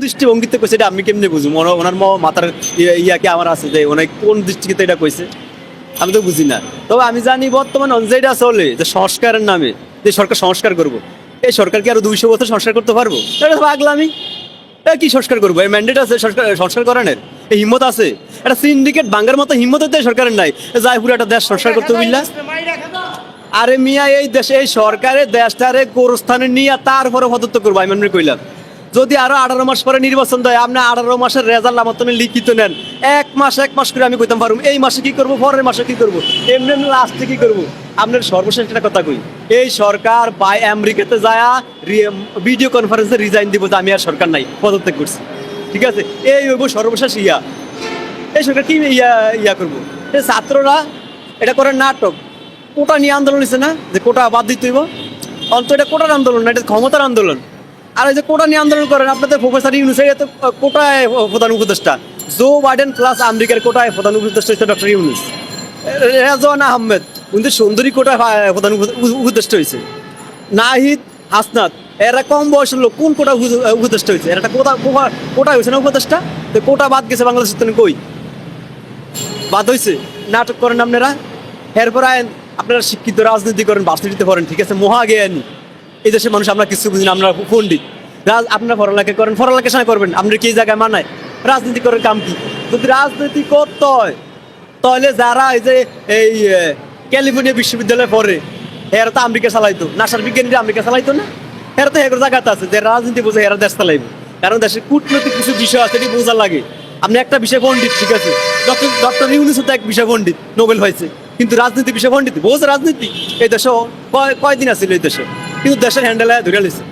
দৃষ্টিভঙ্গিতে কইছে এটা আমি কেমনে বুঝবো? ওনার মাথার কি আমার আছে যে ওনার কোন দৃষ্টিতে এটা কইছে আমি তো বুঝি না। তবে আমি জানি বর্তমান যেটা চলে যে সংস্কারের নামে যে সরকার সংস্কার করব, এই সরকার কি আরো 200 বছর সংস্কার করতে পারবো? এটা তো পাগলামি। কি সংস্কার করবো? এই ম্যান্ডেট আছে সংস্কার করানোর, এই হিম্মত আছে? একটা সিন্ডিকেট ভাঙ্গার মতো হিম্মত হতে সরকারের নাই যাই পুরো একটা দেশ সংস্কার করতে বুঝলা? আরে মিয়া, এই দেশে এই সরকারের দেশটারে গোরস্থানে নিয়ে তারপরে পদত্যাগ করবো আমি মনে কইলাম। যদি আরো 18 মাস পরে নির্বাচন দেয়, আপনি 18 মাসের রেজাল্ট আমার তো লিখিত নেন, এক মাস করে আমি কইতাম পারবো এই মাসে কি করবো, পরের মাসে কি করবো, এমনি লাস্টে কি করবো। আপনার সর্বশেষ একটা কথা কই, এই সরকার বাই আমেরিকাতে যায় ভিডিও কনফারেন্সে রিজাইন দিব যে আমি আর সরকার নাই, পদত্যাগ করছি, ঠিক আছে? এই হইব সর্বশেষ এই সরকার কি করবো? এই ছাত্ররা এটা করে নাটক, কোটা নিয়ে আন্দোলন হয়েছে না, যে কোটা বাদ দিতে হইব। অন্তত এটা কোটার আন্দোলন না, এটা ক্ষমতার আন্দোলন। আর এই যে কোটা নিয়ে আন্দোলন করেন আপনাদের প্রফেসর ইউনুস, তো কোটায় প্রধান উপদেষ্টা। জো বাইডেন প্লাস আমেরিকার কোটায় প্রধান উপদেষ্টা হচ্ছে ডক্টর ইউনুস। রেজওয়ান আহমেদ উনি সুন্দরী কোটায় প্রধান উপদেষ্টা হয়েছে। নাহিদ হাসনাত এরা কম বয়সের লোক, কোন কোটা উপদেষ্টা হয়েছে? এরা কোটা হয়েছে না উপদেষ্টা? তো কোটা বাদ গেছে বাংলাদেশের তো কই বাদ হয়েছে? নাটক করেন আপনারা। এরপর আপনারা শিক্ষিত রাজনীতি করেন, ভার্সিটিতে পড়েন, ঠিক আছে, মহাজ্ঞানী। এই দেশের মানুষ আমরা কিছু বুঝি না, আমরা পণ্ডিত। আপনারা পড়ালেখা করেন, পড়ালেখা সময় করবেন, আপনার কি জায়গায় মানায়? রাজনীতি করার কাম কি? যদি রাজনীতি করতে হয় তাহলে যারা এই ক্যালিফোর্নিয়া বিশ্ববিদ্যালয়ে পড়ে এরা তো আমেরিকা চালাইতো, নাসার বিজ্ঞানীরা আমেরিকা চালাইতো না? এরা তো এগুলো জায়গাতে আছে যে রাজনীতি বোঝে, এরা দেশ চালাইবে। কারণ দেশের কূটনৈতিক কিছু বিষয় আছে, এটি বোঝা লাগে। আপনি একটা বিষয় পণ্ডিত, ঠিক আছে, ডক্টর ইউনুসও তো এক বিষয় পণ্ডিত, নোবেল হয়েছে, কিন্তু রাজনীতি বিষয় পণ্ডিত বোঝে রাজনীতি। এই দেশে কয়দিন আসছিল এই দেশে, কিন্তু দেশের হ্যান্ডেল ধরে লিছে,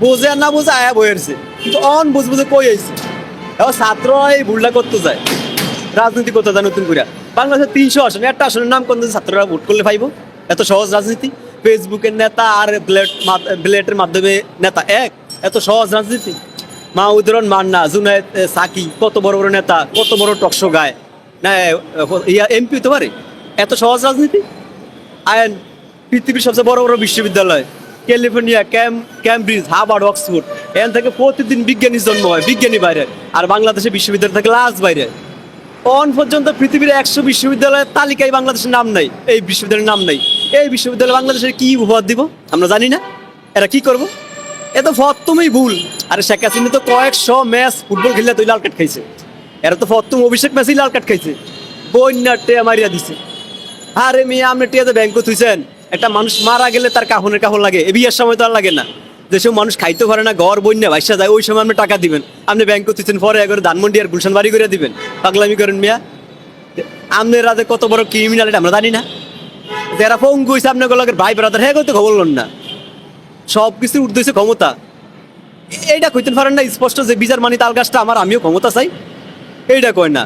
বোঝে আর না বোঝে আয়া বইয়েছে, কিন্তু অন বুঝে কই আইছে। এবার ছাত্র এই ভুলটা করতে যায়, রাজনীতি করতে যায় নতুন করে। বাংলাদেশের 300 আসন, একটা আসনের নাম কোন ছাত্ররা ভোট করলে পাইব? এত সহজ রাজনীতি? ফেসবুকের নেতা আর ব্লেটের মাধ্যমে নেতা এক, এত সহজ রাজনীতি? মাহমুদুর মান্না, জুনায়েদ সাকি, কত বড় বড় নেতা, কত বড় টকশো গায় না, এমপি হতে পারে? এত সহজ রাজনীতি? আইন পৃথিবীর সবচেয়ে বড় বড় বিশ্ববিদ্যালয়, ক্যালিফোর্নিয়া, ক্যামব্রিজ, হার্ভার্ড, অক্সফোর্ড, এখান থেকে প্রতিদিন বিজ্ঞানী জন্ম হয়, বিজ্ঞানী বাইরে। আর বাংলাদেশে বিশ্ববিদ্যালয় থেকে লাশ বাইরে। অন পর্যন্ত পৃথিবীর 100 বিশ্ববিদ্যালয়ের তালিকায় বাংলাদেশের নাম নাই, এই বিশ্ববিদ্যালয়ের নাম নাই। এই বিশ্ববিদ্যালয় বাংলাদেশের কি উপহার দিব আমরা জানি না? এরা কি করবো? এত ফত্তমই ভুল। আরে শেখ হাসিনা তো কয়েকশো ম্যাচ ফুটবল খেললে তুই লাল কার্ড খাইছে, এরা তো ফত্তম অভিষেক ম্যাচেই লাল কার্ড খাইছে, বন্যার টেয়া মারিয়া দিছে। আরে মেয়ে, আপনি টিয়াতে ব্যাংক থুইছেন, একটা মানুষ মারা গেলে তার কাফনের কাফন লাগে, এ বিয়ের সময় তো আর লাগে না। যেসব মানুষ খাইতে পারে না, ঘর বন্যা ভাইসা যায়, ওই সময় আপনি টাকা দিবেন। আপনি ব্যাংক থুইছেন, পরে একবার ধানমন্ডি আর গুলশান বাড়ি করে দিবেন? পাগলামি করেন মিয়া। আপনার রাতে কত বড় ক্রিমিনাল এটা আমরা জানি না? যারা পঙ্গু হয়েছে আপনার গলাকে ভাই ব্রাদার, হ্যাঁ তো খবর না। সব কিছুর উর্ধেছে ক্ষমতা। এইটা কইতে পারেন না স্পষ্ট যে বিচার মানি তাল গাছটা আমার, আমিও ক্ষমতা চাই, এইটা কয় না।